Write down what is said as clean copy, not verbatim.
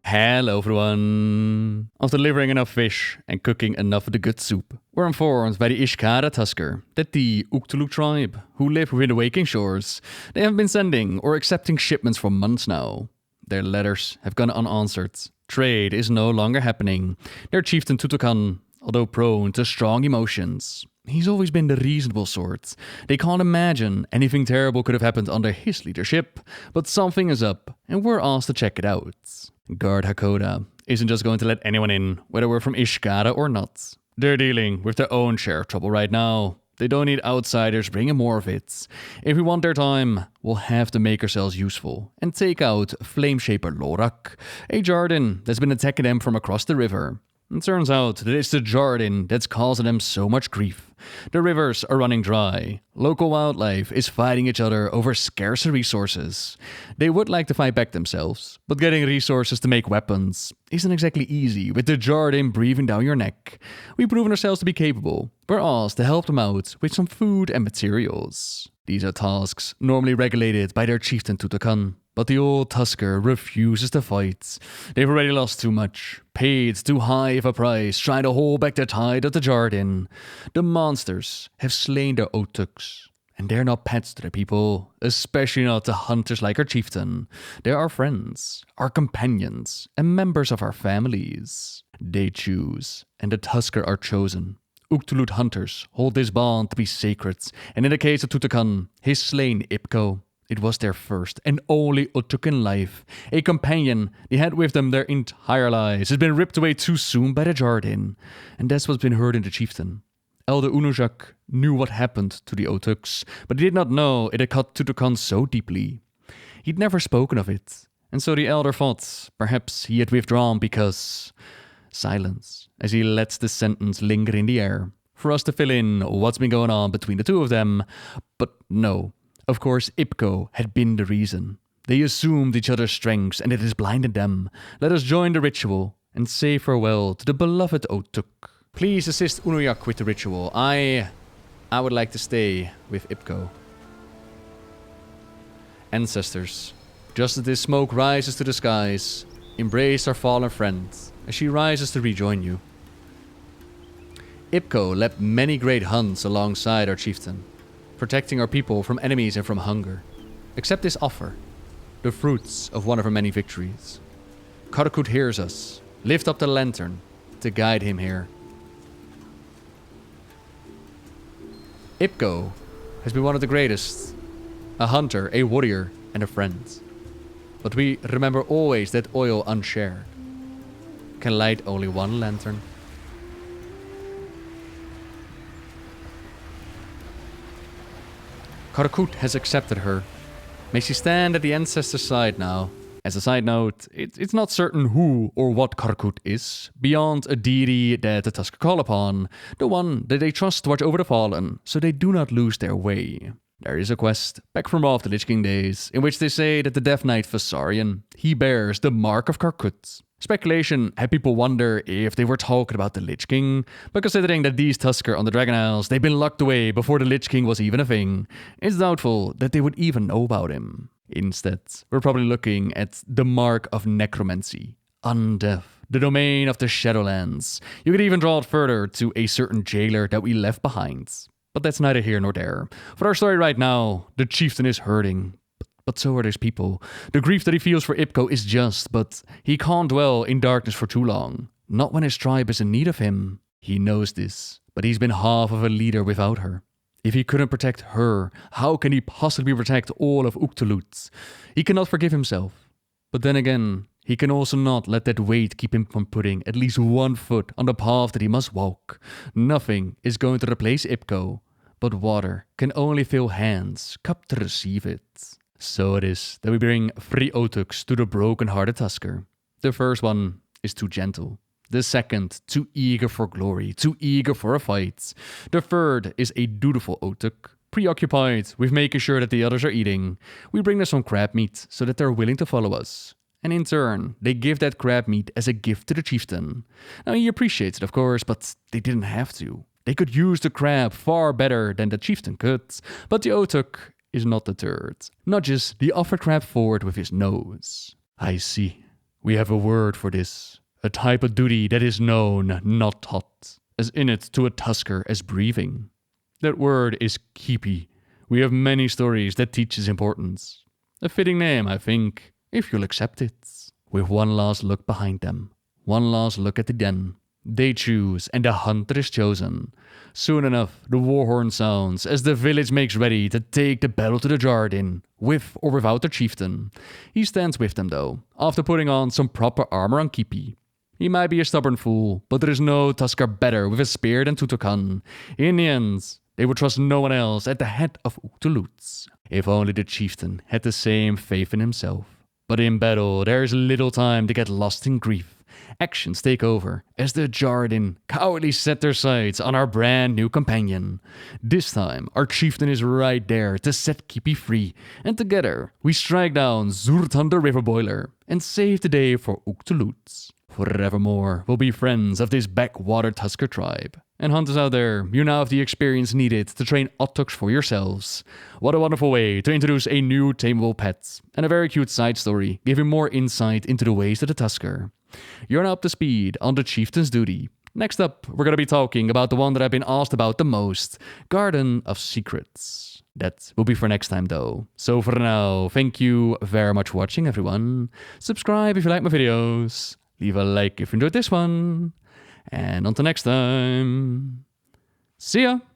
Hello everyone! After delivering enough fish and cooking enough of the good soup, we're informed by the Iskaara Tuskar that the Uktulu tribe, who live within the Waking Shores, they have been sending or accepting shipments for months now. Their letters have gone unanswered. Trade is no longer happening. Their chieftain Tutukan, although prone to strong emotions, he's always been the reasonable sort. They can't imagine anything terrible could have happened under his leadership, but something is up, and we're asked to check it out. Guard Hakoda isn't just going to let anyone in, whether we're from Iskaara or not. They're dealing with their own share of trouble right now. They don't need outsiders bringing more of it. If we want their time, we'll have to make ourselves useful and take out Flameshaper Lorak, a Jardin that's been attacking them from across the river. It turns out that it's the Jardin that's causing them so much grief. The rivers are running dry. Local wildlife is fighting each other over scarcer resources. They would like to fight back themselves, but getting resources to make weapons isn't exactly easy with the Jardin breathing down your neck. We've proven ourselves to be capable. We're asked to help them out with some food and materials. These are tasks normally regulated by their chieftain Tutukan. But the old Tusker refuses to fight. They've already lost too much, paid too high of a price, trying to hold back the tide of the Jardin. The monsters have slain their Otuks, and they're not pets to the people, especially not the hunters like our chieftain. They're our friends, our companions, and members of our families. They choose, and the Tusker are chosen. Uktulut hunters hold this bond to be sacred, and in the case of Tutukan, his slain Ipko, it was their first and only Otuk in life. A companion they had with them their entire lives has been ripped away too soon by the Jardin. And that's what's been heard in the chieftain. Elder Unujak knew what happened to the Otuks, but he did not know it had cut Tutukan so deeply. He'd never spoken of it, and so the elder thought perhaps he had withdrawn because... Silence, as he lets the sentence linger in the air, for us to fill in what's been going on between the two of them. But no. Of course, Ipko had been the reason. They assumed each other's strengths, and it has blinded them. Let us join the ritual and say farewell to the beloved Otuk. Please assist Unuyak with the ritual. I would like to stay with Ipko. Ancestors, just as this smoke rises to the skies, embrace our fallen friend as she rises to rejoin you. Ipko led many great hunts alongside our chieftain, protecting our people from enemies and from hunger. Accept this offer, the fruits of one of her many victories. Karakut hears us. Lift up the lantern to guide him here. Ipko has been one of the greatest, a hunter, a warrior, and a friend. But we remember always that oil unshared can light only one lantern. Karakut has accepted her. May she stand at the ancestor's side now. As a side note, it's not certain who or what Karakut is, beyond a deity that the Tusker call upon, the one that they trust to watch over the fallen, so they do not lose their way. There is a quest, back from off the Lich King days, in which they say that the Death Knight Vasarian, he bears the mark of Karakut. Speculation had people wonder if they were talking about the Lich King, but considering that these Tusker on the Dragon Isles, they've been locked away before the Lich King was even a thing, it's doubtful that they would even know about him. Instead, we're probably looking at the mark of necromancy, undeath, the domain of the Shadowlands. You could even draw it further to a certain jailer that we left behind. But that's neither here nor there. For our story right now, the chieftain is hurting. But so are these people. The grief that he feels for Ipko is just, but he can't dwell in darkness for too long. Not when his tribe is in need of him. He knows this, but he's been half of a leader without her. If he couldn't protect her, how can he possibly protect all of Uktulut? He cannot forgive himself. But then again, he can also not let that weight keep him from putting at least one foot on the path that he must walk. Nothing is going to replace Ipko, but water can only fill hands cupped to receive it. So it is that we bring 3 Otuks to the broken-hearted Tusker. The first one is too gentle. The second, too eager for glory, too eager for a fight. The third is a dutiful Otuk, preoccupied with making sure that the others are eating. We bring them some crab meat so that they're willing to follow us. And in turn, they give that crab meat as a gift to the chieftain. Now he appreciates it, of course, but they didn't have to. They could use the crab far better than the chieftain could, but the Otuk is not deterred, nudges the offered crab forward with his nose. I see. We have a word for this, a type of duty that is known, not taught, as in it to a Tusker as breathing. That word is keepy. We have many stories that teach its importance. A fitting name, I think, if you'll accept it. With one last look behind them, one last look at the den, they choose, and the hunter is chosen. Soon enough, the war horn sounds as the village makes ready to take the battle to the Jardin, with or without their chieftain. He stands with them though, after putting on some proper armor on Kipi. He might be a stubborn fool, but there is no Tusker better with a spear than Tutokan. In the end, they would trust no one else at the head of Uktulut. If only the chieftain had the same faith in himself. But in battle, there is little time to get lost in grief. Actions take over as the Jardin cowardly set their sights on our brand new companion. This time, our chieftain is right there to set Kipi free, and together we strike down Zurtan the River Boiler and save the day for Uktulut. Forevermore, we'll be friends of this backwater Tusker tribe. And hunters out there, you now have the experience needed to train Ottoks for yourselves. What a wonderful way to introduce a new tameable pet, and a very cute side story, giving more insight into the ways of the Tusker. You're now up to speed on the Chieftain's duty. Next up, we're going to be talking about the one that I've been asked about the most, Garden of Secrets. That will be for next time though. So for now, thank you very much for watching everyone. Subscribe if you like my videos. Leave a like if you enjoyed this one. And until next time, see ya!